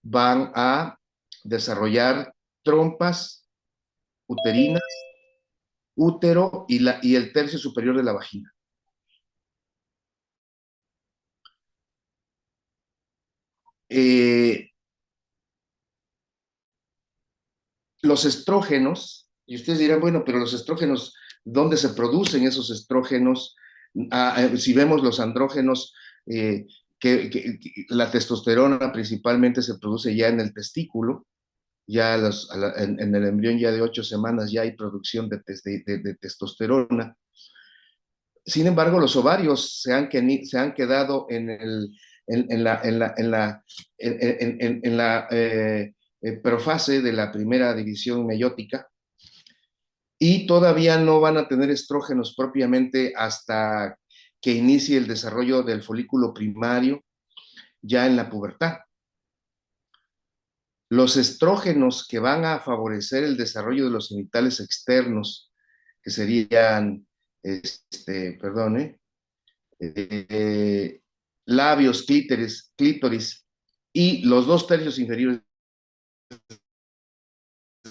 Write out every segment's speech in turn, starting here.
van a desarrollar trompas uterinas, útero y el tercio superior de la vagina. Los estrógenos, y ustedes dirán, bueno, pero los estrógenos, ¿dónde se producen esos estrógenos? Si vemos los andrógenos, la testosterona principalmente se produce ya en el testículo, ya en el embrión ya de 8 semanas ya hay producción de testosterona. Sin embargo, los ovarios se han quedado en la profase de la primera división meiótica y todavía no van a tener estrógenos propiamente hasta que inicie el desarrollo del folículo primario ya en la pubertad. Los estrógenos que van a favorecer el desarrollo de los genitales externos, que serían, labios, clítoris y los 2 tercios inferiores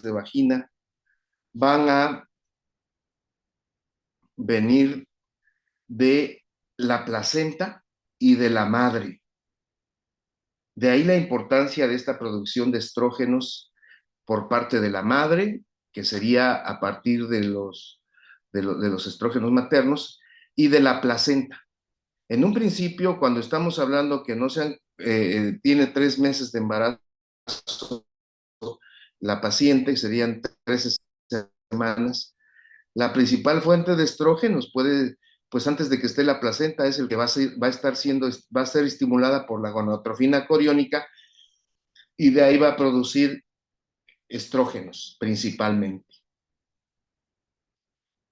de vagina, van a venir de la placenta y de la madre. De ahí la importancia de esta producción de estrógenos por parte de la madre, que sería a partir de los estrógenos maternos, y de la placenta. En un principio, cuando estamos hablando que no tiene 3 meses de embarazo la paciente, serían 13 semanas, la principal fuente de estrógenos pues antes de que esté la placenta, es el que va a ser estimulada por la gonadotrofina coriónica y de ahí va a producir estrógenos principalmente.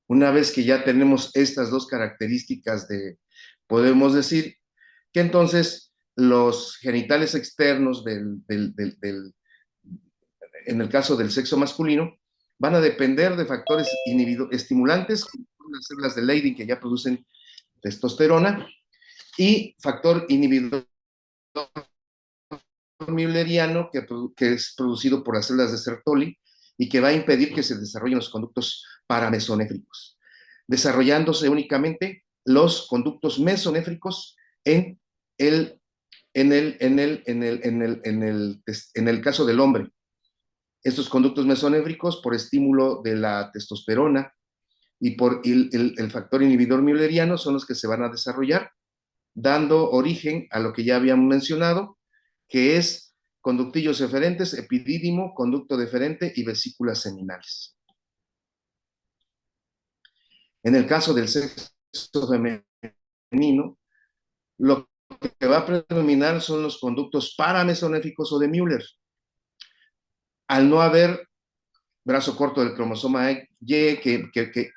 Una vez que ya tenemos estas 2 características podemos decir que entonces los genitales externos en el caso del sexo masculino, van a depender de factores estimulantes, como las células de Leydig que ya producen testosterona, y factor inhibidor mülleriano que es producido por las células de Sertoli y que va a impedir que se desarrollen los conductos paramesonéfricos, desarrollándose únicamente los conductos mesonéfricos en el caso del hombre. Estos conductos mesonéfricos, por estímulo de la testosterona y por el factor inhibidor mülleriano, son los que se van a desarrollar, dando origen a lo que ya habíamos mencionado, que es conductillos eferentes, epidídimo, conducto deferente y vesículas seminales. En el caso del sexo femenino, lo que va a predominar son los conductos paramesonéficos o de Müller. Al no haber brazo corto del cromosoma Y que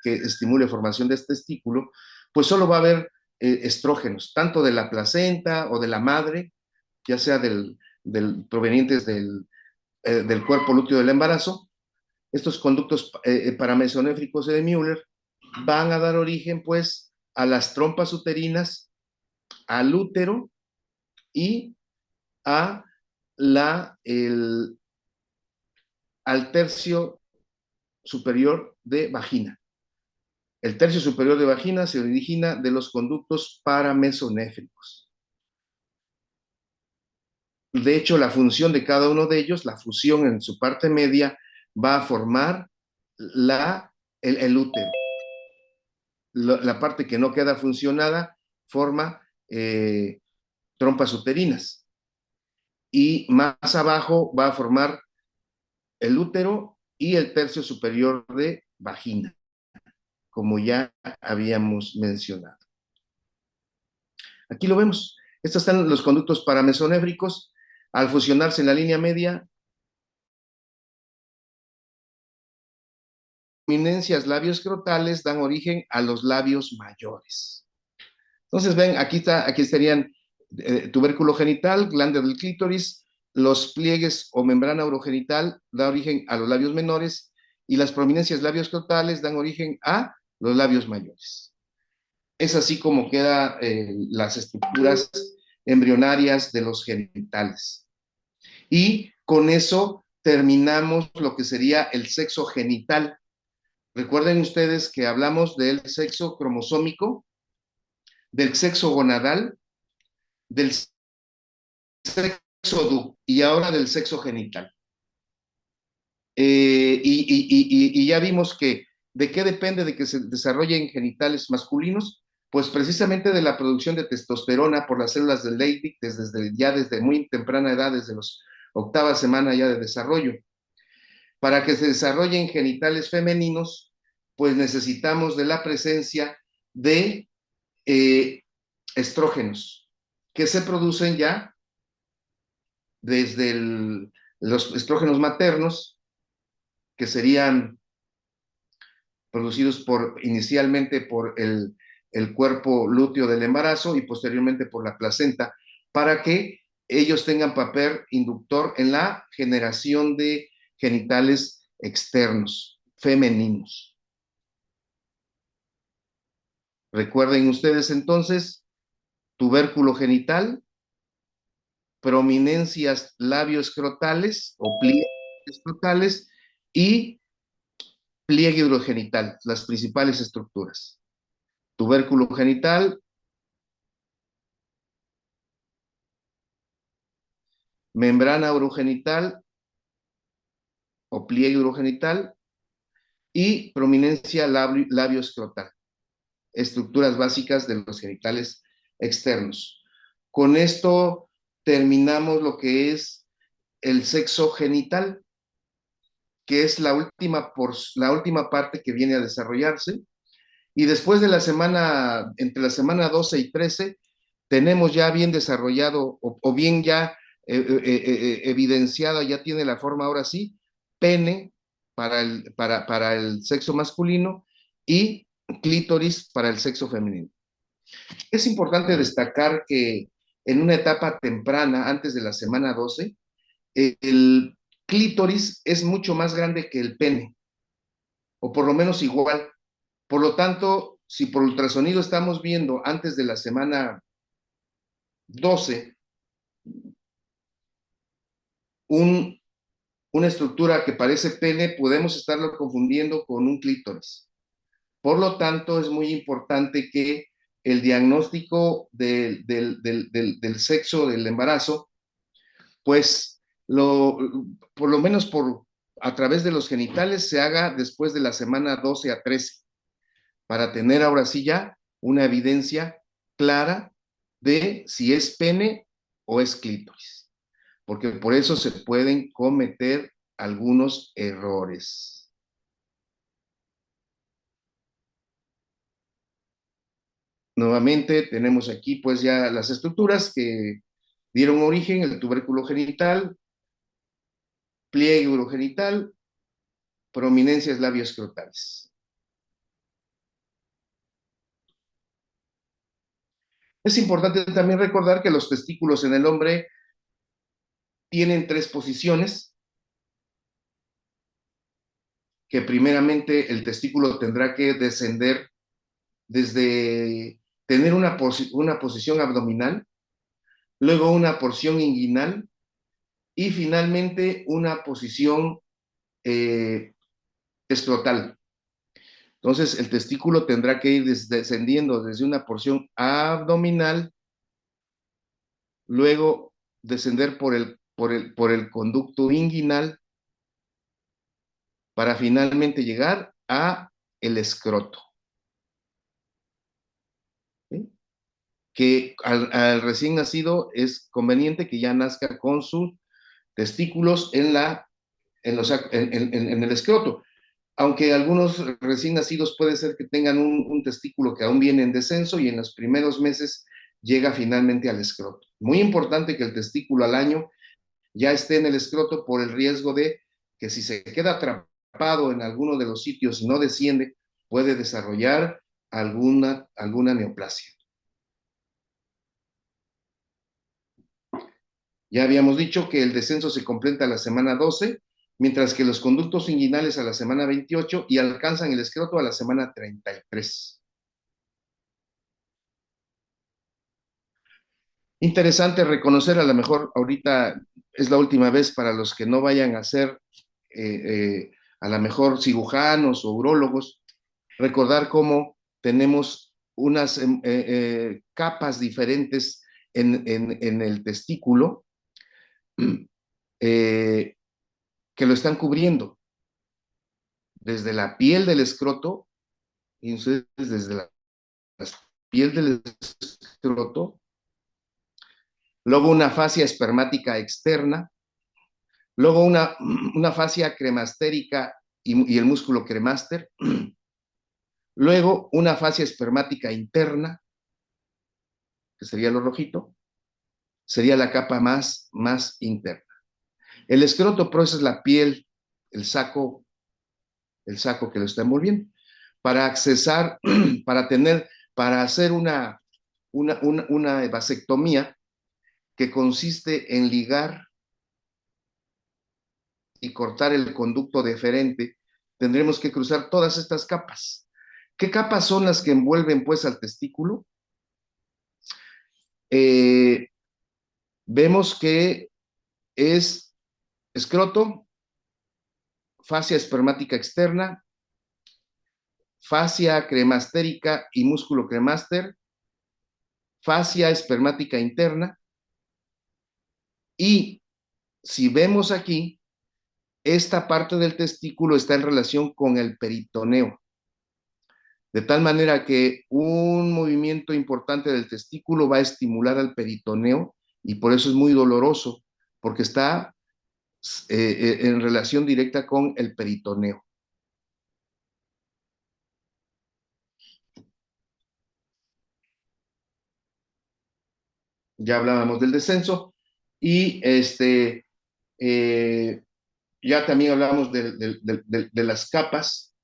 estimule formación de este testículo, pues solo va a haber estrógenos, tanto de la placenta o de la madre, ya sea provenientes del cuerpo lúteo del embarazo. Estos conductos paramesonéfricos de Müller van a dar origen, pues, a las trompas uterinas, al útero y al tercio superior de vagina. El tercio superior de vagina se origina de los conductos paramesonéfricos. De hecho, la función de cada uno de ellos, la fusión en su parte media, va a formar el útero. La parte que no queda funcionada forma trompas uterinas. Y más abajo va a formar el útero y el tercio superior de vagina, como ya habíamos mencionado. Aquí lo vemos. Estos están los conductos paramesonéfricos. Al fusionarse en la línea media, eminencias labioscrotales dan origen a los labios mayores. Entonces, ven, aquí estarían tubérculo genital, glande del clítoris, los pliegues o membrana urogenital da origen a los labios menores y las prominencias labioscrotales dan origen a los labios mayores. Es así como quedan las estructuras embrionarias de los genitales. Y con eso terminamos lo que sería el sexo genital. Recuerden ustedes que hablamos del sexo cromosómico, del sexo gonadal, del sexo y ahora del sexo genital. Y ya vimos que de qué depende de que se desarrollen genitales masculinos, pues precisamente de la producción de testosterona por las células del Leydig ya desde muy temprana edad, desde los octava semana ya de desarrollo. Para que se desarrollen genitales femeninos, pues necesitamos de la presencia de estrógenos, que se producen ya desde los estrógenos maternos, que serían producidos inicialmente por el cuerpo lúteo del embarazo y posteriormente por la placenta, para que ellos tengan papel inductor en la generación de genitales externos, femeninos. Recuerden ustedes entonces, tubérculo genital, prominencias labioescrotales o pliegues escrotales y pliegue urogenital, las principales estructuras. Tubérculo genital, membrana urogenital o pliegue urogenital y prominencia labioescrotal, estructuras básicas de los genitales externos. Con esto terminamos lo que es el sexo genital, que es la última parte que viene a desarrollarse. Y después de entre la semana 12 y 13, tenemos ya bien desarrollado o bien ya evidenciado, ya tiene la forma ahora sí, pene para el sexo masculino y clítoris para el sexo femenino. Es importante destacar que en una etapa temprana, antes de la semana 12, el clítoris es mucho más grande que el pene, o por lo menos igual. Por lo tanto, si por ultrasonido estamos viendo antes de la semana 12 un, una estructura que parece pene, podemos estarlo confundiendo con un clítoris. Por lo tanto, es muy importante que el diagnóstico del sexo del embarazo, pues por lo menos a través de los genitales se haga después de la semana 12 a 13, para tener ahora sí ya una evidencia clara de si es pene o es clítoris, porque por eso se pueden cometer algunos errores. Nuevamente tenemos aquí pues ya las estructuras que dieron origen, el tubérculo genital, pliegue urogenital, prominencias labioescrotales. Es importante también recordar que los testículos en el hombre tienen tres posiciones, que primeramente el testículo tendrá que descender desde tener una posición abdominal, luego una porción inguinal y finalmente una posición escrotal. Entonces, el testículo tendrá que ir descendiendo desde una porción abdominal, luego descender por el conducto inguinal para finalmente llegar a el escroto. ¿Sí? Que al recién nacido es conveniente que ya nazca con sus testículos en el escroto. Aunque algunos recién nacidos puede ser que tengan un testículo que aún viene en descenso y en los primeros meses llega finalmente al escroto. Muy importante que el testículo al año ya esté en el escroto por el riesgo de que si se queda atrapado en alguno de los sitios y no desciende, puede desarrollar alguna neoplasia. Ya habíamos dicho que el descenso se completa a la semana 12, mientras que los conductos inguinales a la semana 28 y alcanzan el escroto a la semana 33. Interesante reconocer, a lo mejor ahorita es la última vez para los que no vayan a ser, a lo mejor cirujanos o urólogos, recordar cómo tenemos unas capas diferentes en el testículo eh, que lo están cubriendo, desde la piel del escroto, y entonces desde la piel del escroto, luego una fascia espermática externa, luego una fascia cremastérica y el músculo cremaster, luego una fascia espermática interna, que sería lo rojito, sería la capa más interna. El escroto, pues, es la piel, el saco, el saco que lo está envolviendo. Para accesar, para tener, para hacer una vasectomía que consiste en ligar y cortar el conducto deferente, tendremos que cruzar todas estas capas. ¿Qué capas son las que envuelven pues al testículo? Eh, Vemos que es escroto, fascia espermática externa, fascia cremastérica y músculo cremaster, fascia espermática interna, y si vemos aquí, esta parte del testículo está en relación con el peritoneo, de tal manera que un movimiento importante del testículo va a estimular al peritoneo y por eso es muy doloroso, porque está en relación directa con el peritoneo. Ya hablábamos del descenso y eh, ya también hablábamos de las capas,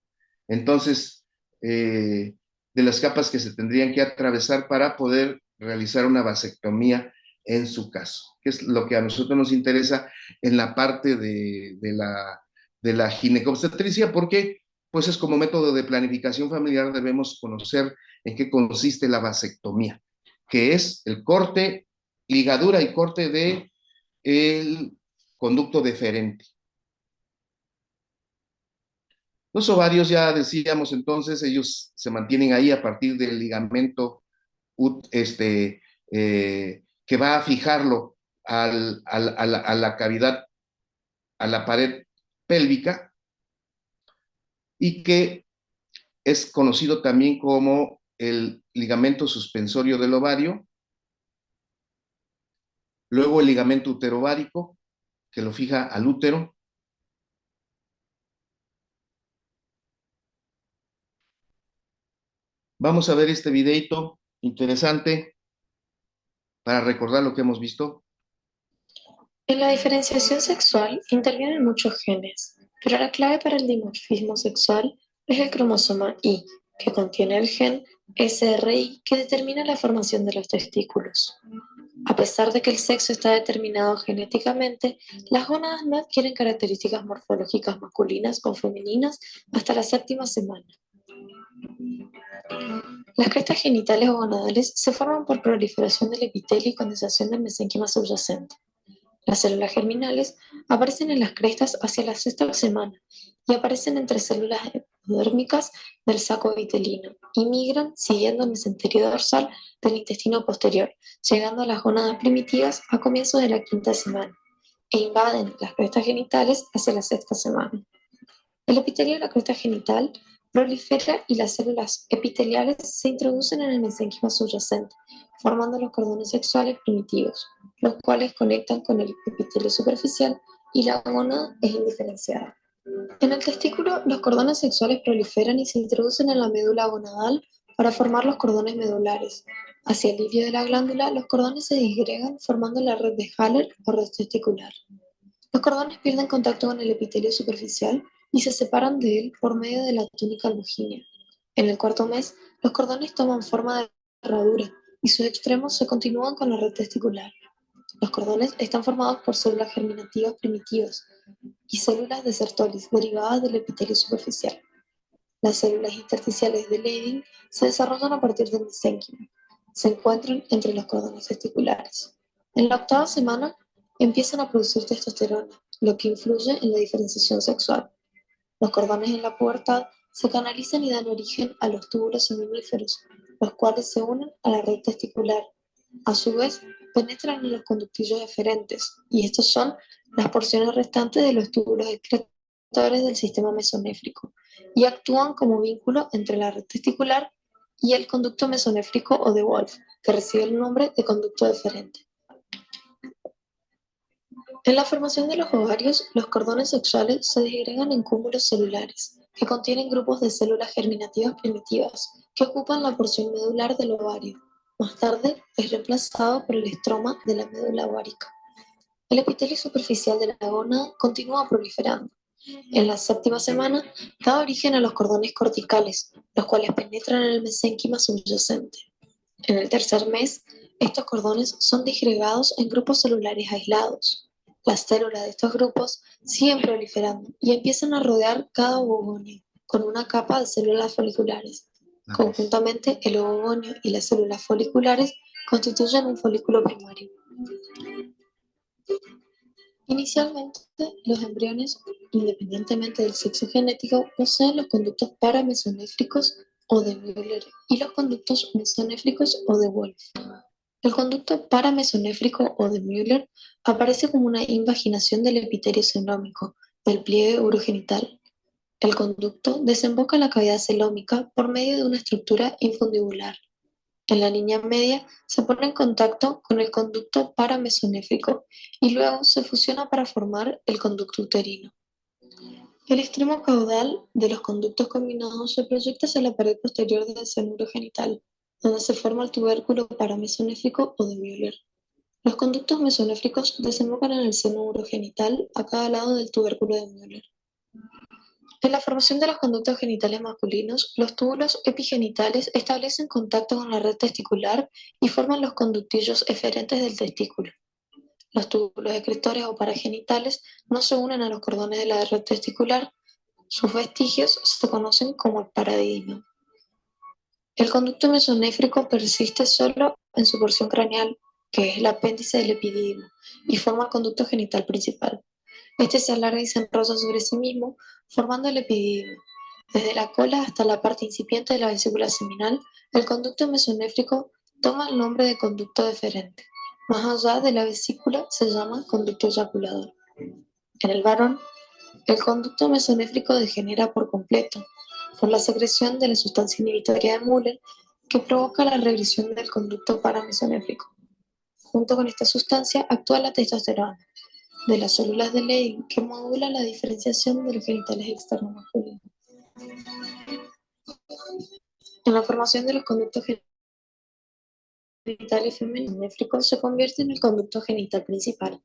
entonces, de las capas que se tendrían que atravesar para poder realizar una vasectomía en su caso, que es lo que a nosotros nos interesa en la parte de la ginecobstetricia, porque pues es como método de planificación familiar debemos conocer en qué consiste la vasectomía, que es el corte, ligadura y corte de el conducto deferente. Los ovarios, ya decíamos entonces, ellos se mantienen ahí a partir del ligamento que va a fijarlo a la cavidad, a la pared pélvica, y que es conocido también como el ligamento suspensorio del ovario, luego el ligamento uterovárico, que lo fija al útero. Vamos a ver este videito interesante para recordar lo que hemos visto. En la diferenciación sexual intervienen muchos genes, pero la clave para el dimorfismo sexual es el cromosoma Y, que contiene el gen SRY que determina la formación de los testículos. A pesar de que el sexo está determinado genéticamente, las gónadas no adquieren características morfológicas masculinas o femeninas hasta la séptima semana. Las crestas genitales o gonadales se forman por proliferación del epitelio y condensación del mesénquima subyacente. Las células germinales aparecen en las crestas hacia la sexta semana y aparecen entre células epidérmicas del saco epitelino y migran siguiendo el mesenterio dorsal del intestino posterior, llegando a las gónadas primitivas a comienzos de la quinta semana e invaden las crestas genitales hacia la sexta semana. El epitelio de la cresta genital prolifera y las células epiteliales se introducen en el mesénquima subyacente, formando los cordones sexuales primitivos, los cuales conectan con el epitelio superficial y la gónada es indiferenciada. En el testículo, los cordones sexuales proliferan y se introducen en la médula gonadal para formar los cordones medulares. Hacia el ilio de la glándula, los cordones se disgregan formando la red de Haller o red testicular. Los cordones pierden contacto con el epitelio superficial y se separan de él por medio de la túnica albuginea. En el cuarto mes, los cordones toman forma de herradura y sus extremos se continúan con la red testicular. Los cordones están formados por células germinativas primitivas y células de Sertoli derivadas del epitelio superficial. Las células intersticiales de Leydig se desarrollan a partir del mesénquima. Se encuentran entre los cordones testiculares. En la octava semana empiezan a producir testosterona, lo que influye en la diferenciación sexual. Los cordones en la pubertad se canalizan y dan origen a los túbulos seminíferos, los cuales se unen a la red testicular. A su vez, penetran en los conductillos eferentes, y estos son las porciones restantes de los túbulos excretores del sistema mesonéfrico, y actúan como vínculo entre la red testicular y el conducto mesonéfrico o de Wolff, que recibe el nombre de conducto deferente. En la formación de los ovarios, los cordones sexuales se disgregan en cúmulos celulares, que contienen grupos de células germinativas primitivas, que ocupan la porción medular del ovario. Más tarde, es reemplazado por el estroma de la médula ovárica. El epitelio superficial de la gónada continúa proliferando. En la séptima semana, da origen a los cordones corticales, los cuales penetran en el mesénquima subyacente. En el tercer mes, estos cordones son disgregados en grupos celulares aislados. Las células de estos grupos siguen proliferando y empiezan a rodear cada ovogonio con una capa de células foliculares. Conjuntamente, el ovogonio y las células foliculares constituyen un folículo primario. Inicialmente, los embriones, independientemente del sexo genético, poseen los conductos paramesonéfricos o de Müller y los conductos mesonéfricos o de Wolff. El conducto paramesonéfrico o de Müller aparece como una invaginación del epitelio celómico del pliegue urogenital. El conducto desemboca en la cavidad celómica por medio de una estructura infundibular. En la línea media se pone en contacto con el conducto paramesonéfrico y luego se fusiona para formar el conducto uterino. El extremo caudal de los conductos combinados se proyecta hacia la pared posterior del seno urogenital, donde se forma el tubérculo paramesonéfrico o de Müller. Los conductos mesonéfricos desembocan en el seno urogenital a cada lado del tubérculo de Müller. En la formación de los conductos genitales masculinos, los túbulos epigenitales establecen contacto con la red testicular y forman los conductillos eferentes del testículo. Los túbulos excretores o paragenitales no se unen a los cordones de la red testicular. Sus vestigios se conocen como el paradigma. El conducto mesonéfrico persiste solo en su porción craneal, que es el apéndice del epididimo, y forma el conducto genital principal. Este se alarga y se enrolla sobre sí mismo, formando el epididimo. Desde la cola hasta la parte incipiente de la vesícula seminal, el conducto mesonéfrico toma el nombre de conducto deferente. Más allá de la vesícula se llama conducto eyaculador. En el varón, el conducto mesonéfrico degenera por completo, por la secreción de la sustancia inhibitoria de Müller, que provoca la regresión del conducto paramesonéfrico. Junto con esta sustancia actúa la testosterona, de las células de Leydig, que modula la diferenciación de los genitales externos masculinos. En la formación de los conductos genitales femeninos se convierte en el conducto genital principal.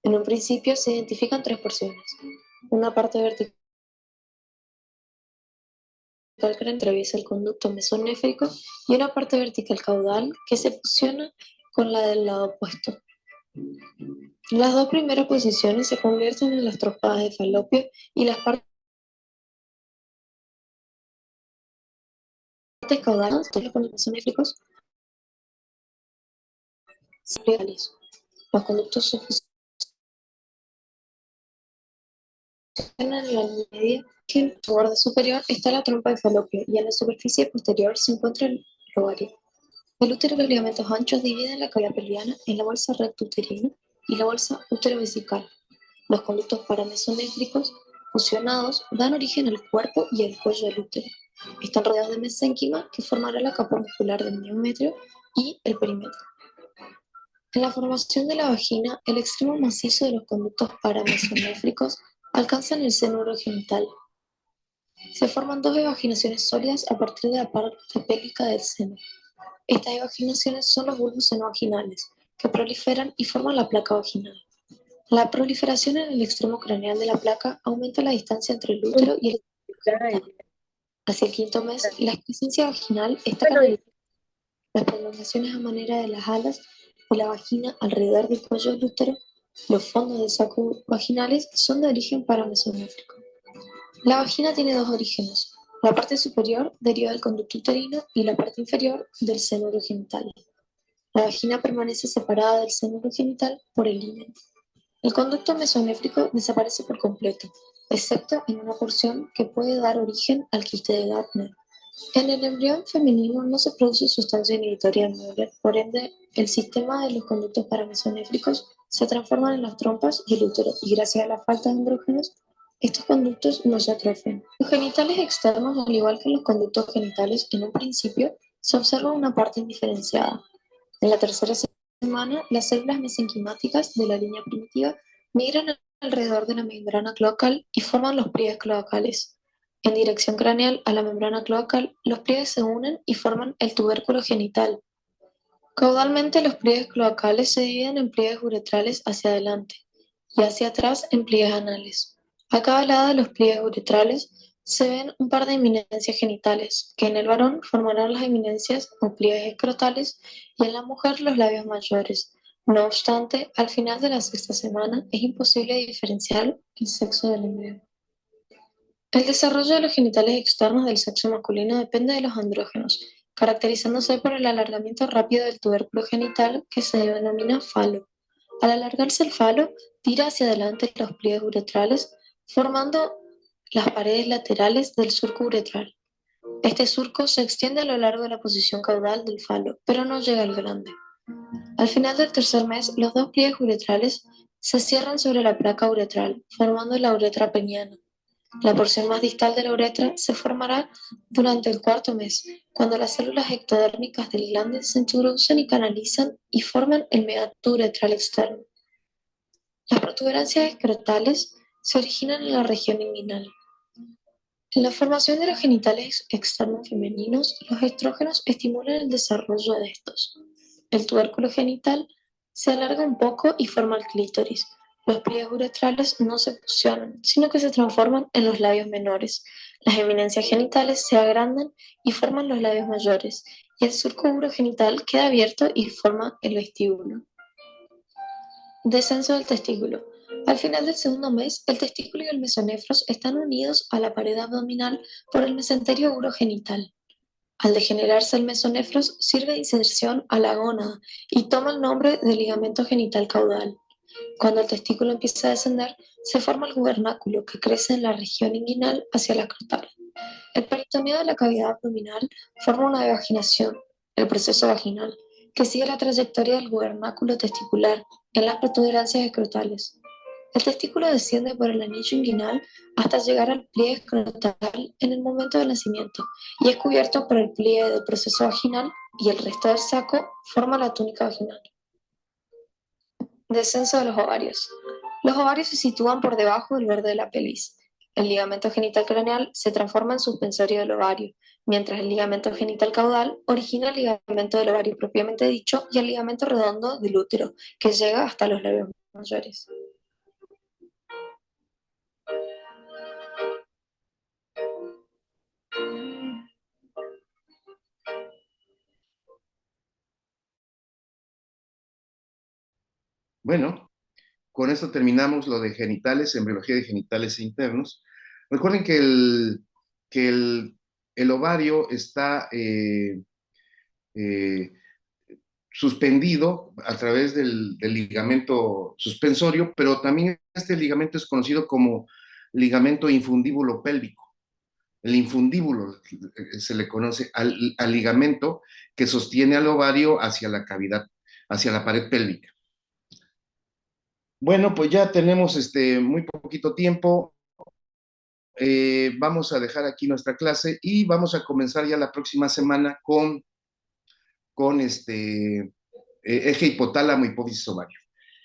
En un principio se identifican tres porciones: una parte vertical que atraviesa el conducto mesonéfrico y una parte vertical caudal que se fusiona con la del lado opuesto. Las dos primeras posiciones se convierten en las trompas de falopio y las partes caudales de los conductos mesonéfricos son legales. Los conductos se fusionan en la media, que en su borde superior está la trompa de falopio y en la superficie posterior se encuentra el ovario. El útero y los ligamentos anchos dividen la cavidad pelviana en la bolsa recto-uterina y la bolsa útero-vesical. Los conductos paramesonéfricos fusionados dan origen al cuerpo y al cuello del útero. Están rodeados de mesénquima, que formará la capa muscular del miometrio y el perímetro. En la formación de la vagina, el extremo macizo de los conductos paramesonéfricos alcanzan el seno urogenital. Se forman dos evaginaciones sólidas a partir de la parte pélvica del seno. Estas evaginaciones son los bulbos senovaginales, que proliferan y forman la placa vaginal. La proliferación en el extremo craneal de la placa aumenta la distancia entre el útero y el genital. Hacia el quinto mes, la excrescencia vaginal está canalizada. Las prolongaciones a manera de las alas de la vagina alrededor del cuello del útero, los fondos del saco vaginales, son de origen paramesonéfrico. La vagina tiene dos orígenes: La parte superior deriva del conducto uterino y la parte inferior del seno urogenital. La vagina permanece separada del seno urogenital por el himen. El conducto mesonéfrico desaparece por completo, excepto en una porción que puede dar origen al quiste de Gardner. En el embrión femenino no se produce sustancia inhibitoria de Müller, por ende, el sistema de los conductos paramesonéfricos se transforman en las trompas y el útero, y gracias a la falta de andrógenos, estos conductos no se atrofian. Los genitales externos, al igual que los conductos genitales, en un principio, se observa una parte indiferenciada. En la tercera semana, las células mesenquimáticas de la línea primitiva migran alrededor de la membrana cloacal y forman los pliegues cloacales. En dirección craneal a la membrana cloacal, los pliegues se unen y forman el tubérculo genital. Caudalmente, los pliegues cloacales se dividen en pliegues uretrales hacia adelante y hacia atrás en pliegues anales. A cada lado de los pliegues uretrales se ven un par de eminencias genitales, que en el varón formarán las eminencias o pliegues escrotales y en la mujer los labios mayores. No obstante, al final de la sexta semana es imposible diferenciar el sexo del embrión. El desarrollo de los genitales externos del sexo masculino depende de los andrógenos, caracterizándose por el alargamiento rápido del tubérculo genital que se denomina falo. Al alargarse el falo, tira hacia adelante los pliegues uretrales, formando las paredes laterales del surco uretral. Este surco se extiende a lo largo de la posición caudal del falo, pero no llega al glande. Al final del tercer mes, los dos pliegues uretrales se cierran sobre la placa uretral, formando la uretra peniana. La porción más distal de la uretra se formará durante el cuarto mes, cuando las células ectodérmicas del glande se introducen y canalizan y forman el meato uretral externo. Las protuberancias escrotales se originan en la región inguinal. En la formación de los genitales externos femeninos, los estrógenos estimulan el desarrollo de estos. El tubérculo genital se alarga un poco y forma el clítoris. Los pliegues uretrales no se fusionan, sino que se transforman en los labios menores. Las eminencias genitales se agrandan y forman los labios mayores, y el surco urogenital queda abierto y forma el vestíbulo. Descenso del testículo. Al final del segundo mes, el testículo y el mesonefros están unidos a la pared abdominal por el mesenterio urogenital. Al degenerarse el mesonefros, sirve de inserción a la gónada y toma el nombre de ligamento genital caudal. Cuando el testículo empieza a descender, se forma el gubernáculo que crece en la región inguinal hacia la escrotal. El peritoneo de la cavidad abdominal forma una evaginación, el proceso vaginal, que sigue la trayectoria del gubernáculo testicular en las protuberancias escrotales. El testículo desciende por el anillo inguinal hasta llegar al pliegue escrotal en el momento del nacimiento y es cubierto por el pliegue del proceso vaginal y el resto del saco forma la túnica vaginal. Descenso de los ovarios. Los ovarios se sitúan por debajo del borde de la pelvis. El ligamento genital craneal se transforma en suspensorio del ovario, mientras el ligamento genital caudal origina el ligamento del ovario propiamente dicho y el ligamento redondo del útero, que llega hasta los labios mayores. Bueno, con esto terminamos lo de genitales, embriología de genitales e internos. Recuerden que el ovario está eh, suspendido a través del ligamento suspensorio, pero también este ligamento es conocido como ligamento infundíbulo pélvico. El infundíbulo se le conoce al ligamento que sostiene al ovario hacia la cavidad, hacia la pared pélvica. Bueno, pues ya tenemos muy poquito tiempo. Vamos a dejar aquí nuestra clase y vamos a comenzar ya la próxima semana con eje hipotálamo, hipófisis ovario.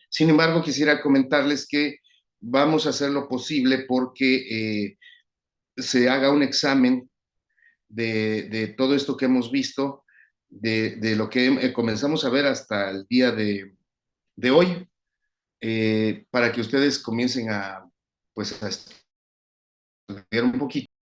Sin embargo, quisiera comentarles que vamos a hacer lo posible porque se haga un examen de todo esto que hemos visto, de lo que comenzamos a ver hasta el día de hoy, para que ustedes comiencen a, pues, a estudiar un poquito